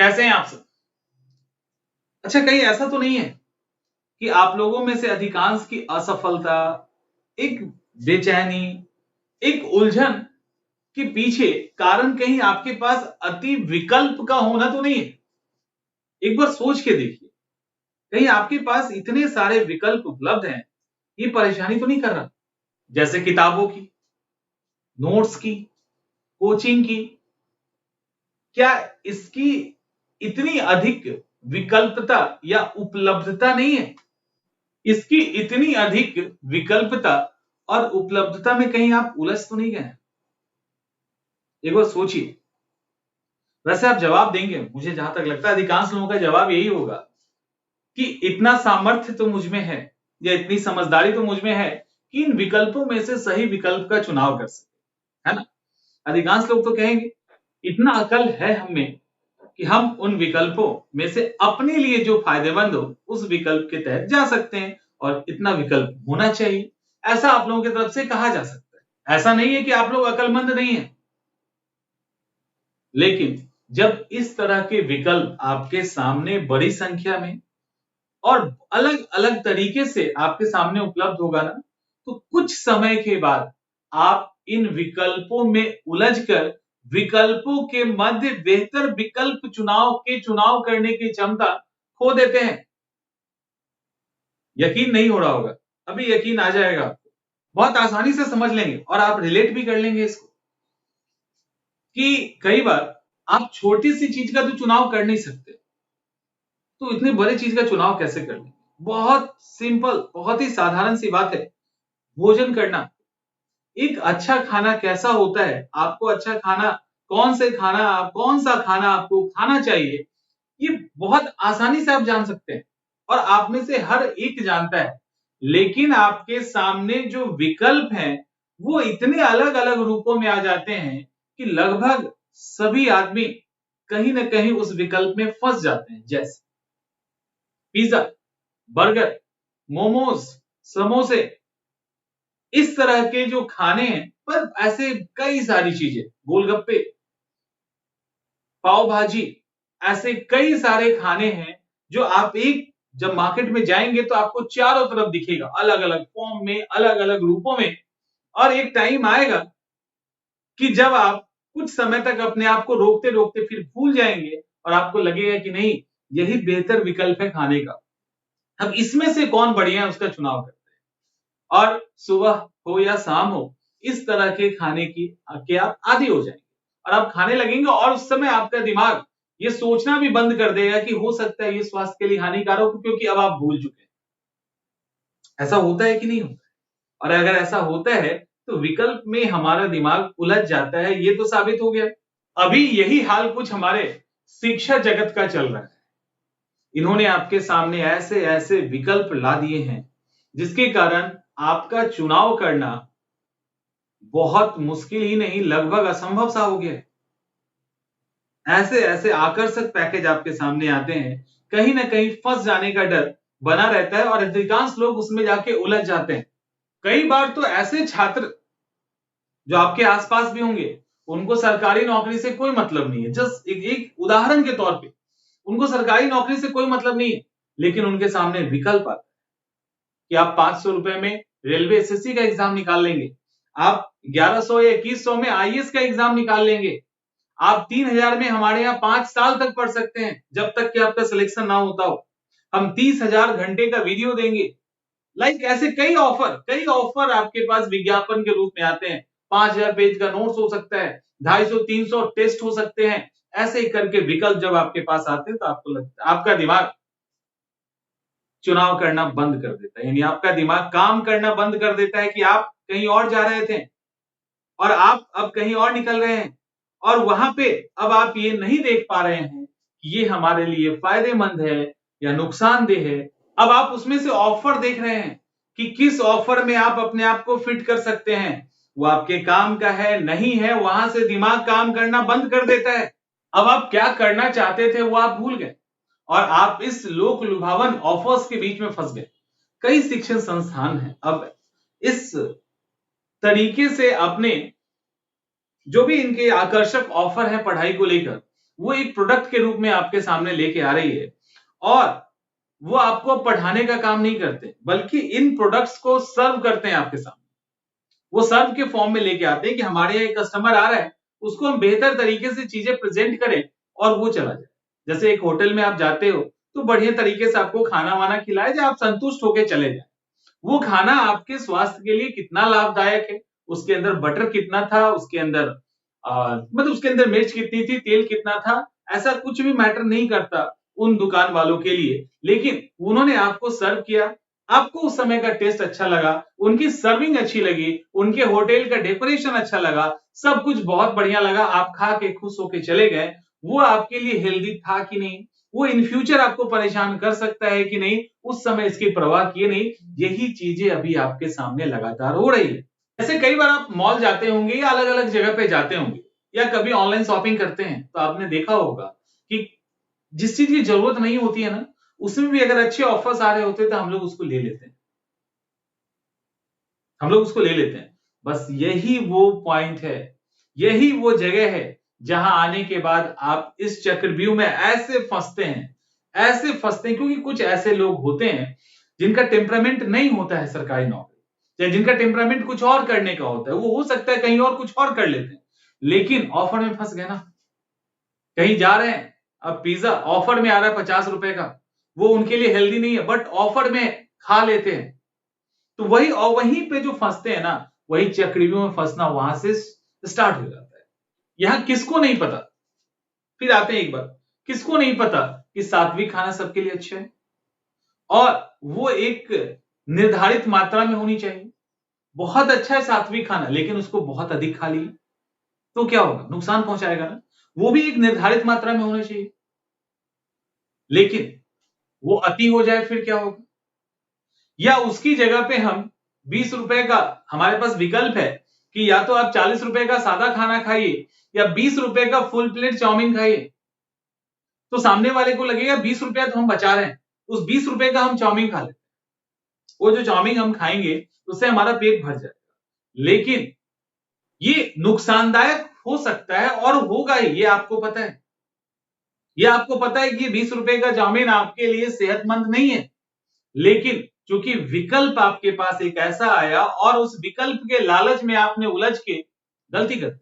कैसे हैं आप सब? अच्छा, कहीं ऐसा तो नहीं है कि आप लोगों में से अधिकांश की असफलता, एक बेचैनी, एक उलझन के पीछे कारण कहीं आपके पास अति विकल्प का होना तो नहीं है? एक बार सोच के देखिए, कहीं आपके पास इतने सारे विकल्प उपलब्ध हैं, ये परेशानी तो नहीं कर रहा? जैसे किताबों की, नोट्स की, कोचिंग की, क्या इसकी इतनी अधिक विकल्पता या उपलब्धता नहीं है? इसकी इतनी अधिक विकल्पता और उपलब्धता में कहीं आप उलझ तो नहीं गए? एक बार सोचिए। वैसे आप जवाब देंगे, मुझे जहां तक लगता है अधिकांश लोगों का जवाब यही होगा कि इतना सामर्थ्य तो मुझ में है या इतनी समझदारी तो मुझ में है कि इन विकल्पों में से सही विकल्प का चुनाव कर सके, है ना? अधिकांश लोग तो कहेंगे इतना अकल है हमें कि हम उन विकल्पों में से अपने लिए जो फायदेमंद हो उस विकल्प के तहत जा सकते हैं और इतना विकल्प होना चाहिए। ऐसा आप लोगों की तरफ से कहा जा सकता है। ऐसा नहीं है कि आप लोग अकलमंद नहीं है, लेकिन जब इस तरह के विकल्प आपके सामने बड़ी संख्या में और अलग अलग तरीके से आपके सामने उपलब्ध होगा ना, तो कुछ समय के बाद आप इन विकल्पों में उलझकर विकल्पों के मध्य बेहतर विकल्प चुनाव करने की क्षमता खो देते हैं। यकीन नहीं हो रहा होगा, अभी यकीन आ जाएगा आपको। बहुत आसानी से समझ लेंगे और आप रिलेट भी कर लेंगे इसको कि कई बार आप छोटी सी चीज का तो चुनाव कर नहीं सकते, तो इतने बड़े चीज का चुनाव कैसे कर लेंगे? बहुत सिंपल, बहुत ही साधारण सी बात है। भोजन करना, एक अच्छा खाना कैसा होता है, आपको अच्छा खाना कौन सा खाना आपको खाना चाहिए, ये बहुत आसानी से आप जान सकते हैं और आप में से हर एक जानता है। लेकिन आपके सामने जो विकल्प हैं, वो इतने अलग-अलग रूपों में आ जाते हैं कि लगभग सभी आदमी कहीं न कहीं उस विकल्प में फँस जाते हैं। जैसे पिज़्ज़ा, बर्गर, मोमोज़, समोसे, इस तरह के जो खाने हैं, पर ऐसे कई सारी चीजें, गोलगप्पे, पाव भाजी, ऐसे कई सारे खाने हैं जो आप एक जब मार्केट में जाएंगे तो आपको चारों तरफ दिखेगा, अलग अलग फॉर्म में, अलग अलग रूपों में। और एक टाइम आएगा कि जब आप कुछ समय तक अपने आप को रोकते रोकते फिर भूल जाएंगे और आपको लगेगा कि नहीं, यही बेहतर विकल्प है खाने का। अब इसमें से कौन बढ़िया है उसका चुनाव करें। और सुबह हो या शाम हो, इस तरह के खाने की के आप आदी हो जाएंगे और आप खाने लगेंगे और उस समय आपका दिमाग ये सोचना भी बंद कर देगा कि हो सकता है ये स्वास्थ्य के लिए हानिकारक हो, क्योंकि अब आप भूल चुके हैं। ऐसा होता है कि नहीं होता है? और अगर ऐसा होता है तो विकल्प में हमारा दिमाग उलझ जाता है, ये तो साबित हो गया। अभी यही हाल कुछ हमारे शिक्षा जगत का चल रहा है। इन्होंने आपके सामने ऐसे ऐसे विकल्प ला दिए हैं जिसके कारण आपका चुनाव करना बहुत मुश्किल ही नहीं, लगभग असंभव सा हो गया है। ऐसे ऐसे आकर्षक पैकेज आपके सामने आते हैं, कहीं ना कहीं फंस जाने का डर बना रहता है और अधिकांश लोग उसमें जाके उलझ जाते हैं। कई बार तो ऐसे छात्र जो आपके आसपास भी होंगे, उनको सरकारी नौकरी से कोई मतलब नहीं है। जस्ट एक उदाहरण के तौर पे, उनको सरकारी नौकरी से कोई मतलब नहीं है, लेकिन उनके सामने विकल्प आता है कि आप 500 रुपए में रेलवे एसएससी का एग्जाम निकाल लेंगे, आप 1100 या 2100 में आईएएस का एग्जाम निकाल लेंगे, आप 3000 में हमारे यहाँ 5 साल तक पढ़ सकते हैं जब तक कि आपका सिलेक्शन ना होता हो, हम 30,000 घंटे का वीडियो देंगे। लाइक ऐसे कई ऑफर आपके पास विज्ञापन के रूप में आते हैं। 5000 पेज का नोट्स हो सकता है, 250-300 टेस्ट हो सकते हैं। ऐसे ही करके विकल्प जब आपके पास आते हैं तो आपको लगता है, आपका दिमाग चुनाव करना बंद कर देता है, यानी आपका दिमाग काम करना बंद कर देता है कि आप कहीं और जा रहे थे और आप अब कहीं और निकल रहे हैं और वहां पे अब आप ये नहीं देख पा रहे हैं कि ये हमारे लिए फायदेमंद है या नुकसानदेह है। अब आप उसमें से ऑफर देख रहे हैं कि किस ऑफर में आप अपने आप को फिट कर सकते हैं, वो आपके काम का है नहीं है, वहां से दिमाग काम करना बंद कर देता है। अब आप क्या करना चाहते थे वो आप भूल गए और आप इस लोक लुभावन ऑफर्स के बीच में फंस गए। कई शिक्षण संस्थान हैं अब इस तरीके से अपने जो भी इनके आकर्षक ऑफर है पढ़ाई को लेकर, वो एक प्रोडक्ट के रूप में आपके सामने लेके आ रही है और वो आपको पढ़ाने का काम नहीं करते, बल्कि इन प्रोडक्ट्स को सर्व करते हैं आपके सामने। वो सर्व के फॉर्म में लेके आते हैं कि हमारे यहाँ एक कस्टमर आ रहा है, उसको हम बेहतर तरीके से चीजें प्रेजेंट करें और वो चला जाए। जैसे एक होटल में आप जाते हो तो बढ़िया तरीके से आपको खाना वाना खिलाए जाए, आप संतुष्ट होकर चले जाए। वो खाना आपके स्वास्थ्य के लिए कितना लाभदायक है, उसके अंदर बटर कितना था, उसके अंदर मतलब उसके अंदर मिर्च कितनी थी, तेल कितना था, ऐसा कुछ भी मैटर नहीं करता उन दुकान वालों के लिए। लेकिन उन्होंने आपको सर्व किया, आपको उस समय का टेस्ट अच्छा लगा, उनकी सर्विंग अच्छी लगी, उनके होटल का डेकोरेशन अच्छा लगा, सब कुछ बहुत बढ़िया लगा, आप खा के खुश होके चले गए। वो आपके लिए हेल्दी था कि नहीं, वो इन फ्यूचर आपको परेशान कर सकता है कि नहीं, उस समय इसकी परवाह किए नहीं। यही चीजें अभी आपके सामने लगातार हो रही है। जैसे कई बार आप मॉल जाते होंगे या अलग अलग जगह पे जाते होंगे या कभी ऑनलाइन शॉपिंग करते हैं, तो आपने देखा होगा कि जिस चीज की जरूरत नहीं होती है ना, उसमें भी अगर अच्छे ऑफर्स आ रहे होते हैं तो हम लोग उसको ले लेते हैं, हम लोग उसको ले लेते हैं। बस यही वो पॉइंट है, यही वो जगह है जहां आने के बाद आप इस चक्रव्यूह में ऐसे फंसते हैं, ऐसे फंसते हैं, क्योंकि कुछ ऐसे लोग होते हैं जिनका टेम्परामेंट नहीं होता है सरकारी नौकरी, या जिनका टेम्परामेंट कुछ और करने का होता है, वो हो सकता है कहीं और कुछ और कर लेते हैं, लेकिन ऑफर में फंस गए ना। कहीं जा रहे हैं, अब पिज्जा ऑफर में आ रहा है 50 रुपए का, वो उनके लिए हेल्दी नहीं है, बट ऑफर में खा लेते हैं। तो वही और वहीं पे जो फंसते हैं ना, वही चक्रव्यूह में फंसना वहां से स्टार्ट हो जाता है। यहां किसको नहीं पता, फिर आते हैं एक बार, किसको नहीं पता कि सात्विक खाना सबके लिए अच्छा है और वो एक निर्धारित मात्रा में होनी चाहिए। बहुत अच्छा है सात्विक खाना, लेकिन उसको बहुत अधिक खा लिया तो क्या होगा, नुकसान पहुंचाएगा ना। वो भी एक निर्धारित मात्रा में होना चाहिए, लेकिन वो अति हो जाए फिर क्या होगा। या उसकी जगह पे हम 20 रुपए का, हमारे पास विकल्प है कि या तो आप 40 रुपए का सादा खाना खाइए या 20 रुपए का फुल प्लेट चाउमीन खाइए, तो सामने वाले को लगेगा 20 रुपया तो हम बचा रहे हैं, उस 20 रुपए का हम चाउमीन खा लें। वो जो चाउमीन हम खाएंगे उससे हमारा पेट भर जाएगा, लेकिन ये नुकसानदायक हो सकता है और होगा ही, ये आपको पता है। ये आपको पता है कि 20 रुपए का चाउमीन आपके लिए सेहतमंद नहीं है, लेकिन क्योंकि विकल्प आपके पास एक ऐसा आया और उस विकल्प के लालच में आपने उलझ के गलती कर दी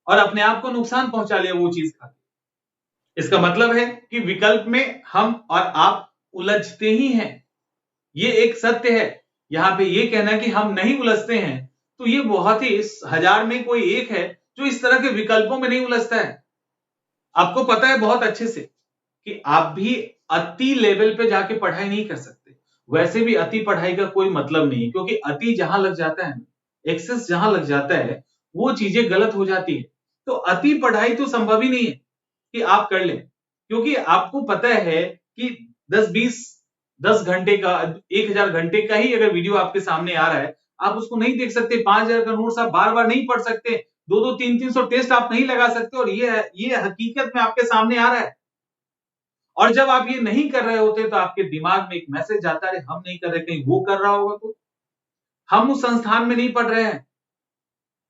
और अपने आप को नुकसान पहुंचा लिया वो चीज खा के। इसका मतलब है कि विकल्प में हम और आप उलझते ही हैं, ये एक सत्य है। यहां पे ये कहना कि हम नहीं उलझते हैं, तो ये बहुत ही 1000 में कोई एक है जो इस तरह के विकल्पों में नहीं उलझता है। आपको पता है बहुत अच्छे से कि आप भी अति लेवल पे जाके पढ़ाई नहीं कर सकते। वैसे भी अति पढ़ाई का कोई मतलब नहीं है, क्योंकि अति जहां लग जाता है, एक्सेस जहां लग जाता है, वो चीजें गलत हो जाती है। तो अति पढ़ाई तो संभव ही नहीं है कि आप कर लें, क्योंकि आपको पता है कि 10-20 10 घंटे का 1000 घंटे का ही अगर वीडियो आपके सामने आ रहा है, आप उसको नहीं देख सकते। 5000 का नोट्स आप बार बार नहीं पढ़ सकते, 2-2 3-3 सौ टेस्ट आप नहीं लगा सकते, और ये हकीकत में आपके सामने आ रहा है। और जब आप ये नहीं कर रहे होते तो आपके दिमाग में एक मैसेज आता है, हम नहीं कर रहे, कहीं वो कर रहा होगा तो। हम उस संस्थान में नहीं पढ़ रहे हैं,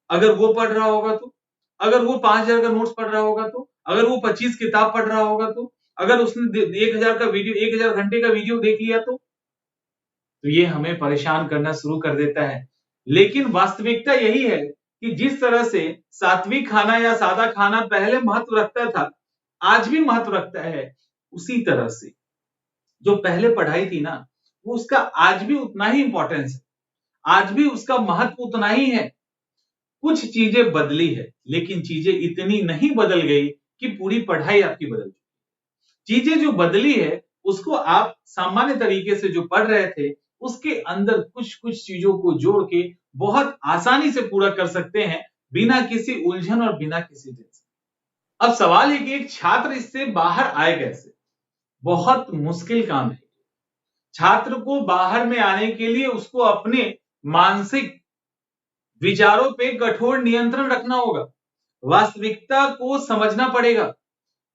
अगर वो पढ़ रहा होगा तो, अगर वो 5000 का नोट्स पढ़ रहा होगा तो, अगर वो 25 किताब पढ़ रहा होगा तो, अगर उसने 1000 का वीडियो 1000 घंटे का वीडियो देख लिया तो ये हमें परेशान करना शुरू कर देता है। लेकिन वास्तविकता यही है कि जिस तरह से सात्विक खाना या सादा खाना पहले महत्व रखता था, आज भी महत्व रखता है, उसी तरह से जो पहले पढ़ाई थी ना, वो उसका आज भी उतना ही इंपॉर्टेंस है, आज भी उसका महत्व उतना ही है। कुछ चीजें बदली है, लेकिन चीजें इतनी नहीं बदल गई कि पूरी पढ़ाई आपकी बदल गई। चीजें जो बदली है, उसको आप सामान्य तरीके से जो पढ़ रहे थे, उसके अंदर कुछ कुछ चीजों को जोड़ के बहुत आसानी से पूरा कर सकते हैं, बिना किसी उलझन और बिना किसी टेंशन। अब सवाल है कि एक छात्र इससे बाहर आए कैसे। बहुत मुश्किल काम है। छात्र को बाहर में आने के लिए उसको अपने मानसिक विचारों पे कठोर नियंत्रण रखना होगा, वास्तविकता को समझना पड़ेगा।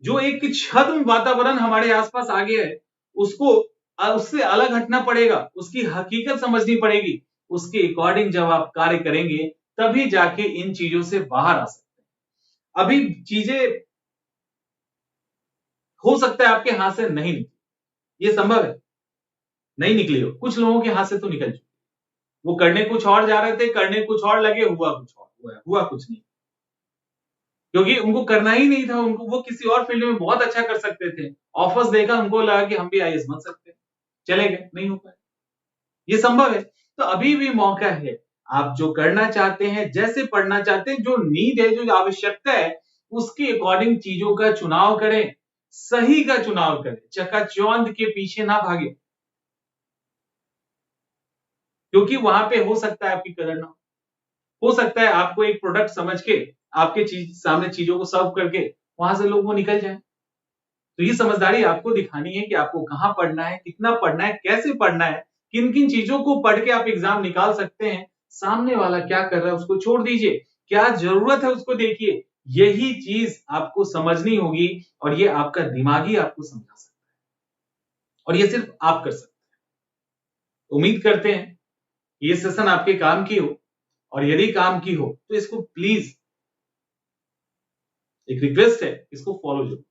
जो एक छद्म वातावरण हमारे आसपास आ गया है, उसको उससे अलग हटना पड़ेगा, उसकी हकीकत समझनी पड़ेगी। उसके अकॉर्डिंग जब आप कार्य करेंगे, तभी जाके इन चीजों से बाहर आ सकते हैं। अभी चीजें हो सकता है आपके हाथ से नहीं निकले, ये संभव है, नहीं निकली हो, कुछ लोगों के हाथ से तो निकल चुकी। वो करने कुछ और जा रहे थे, करने कुछ और लगे, हुआ कुछ और, हुआ कुछ नहीं, क्योंकि उनको करना ही नहीं था। उनको, वो किसी और फील्ड में बहुत अच्छा कर सकते थे, ऑफर्स देखा, उनको लगा कि हम भी आईएएस बन सकते हैं, चले गए, नहीं हो पाए। ये संभव है। तो अभी भी मौका है, आप जो करना चाहते हैं, जैसे पढ़ना चाहते हैं, जो नीड है, जो आवश्यकता है, उसके अकॉर्डिंग चीजों का चुनाव करें, सही का चुनाव करें, चकाचौंध के पीछे ना भागे, क्योंकि वहां पे हो सकता है आपकी कदर ना हो सकता है आपको एक प्रोडक्ट समझ के आपके सामने चीजों को सर्व करके वहां से लोग वो निकल जाए। तो ये समझदारी आपको दिखानी है कि आपको कहां पढ़ना है, कितना पढ़ना है, कैसे पढ़ना है, किन किन चीजों को पढ़ के आप एग्जाम निकाल सकते हैं। सामने वाला क्या कर रहा है उसको छोड़ दीजिए, क्या जरूरत है उसको देखिए। यही चीज आपको समझनी होगी और ये आपका दिमागी आपको समझा सकता है, और ये सिर्फ आप कर सकते हैं। उम्मीद करते हैं ये सेशन आपके काम की हो, और यदि काम की हो तो इसको प्लीज, एक रिक्वेस्ट है, इसको फॉलो जरूर।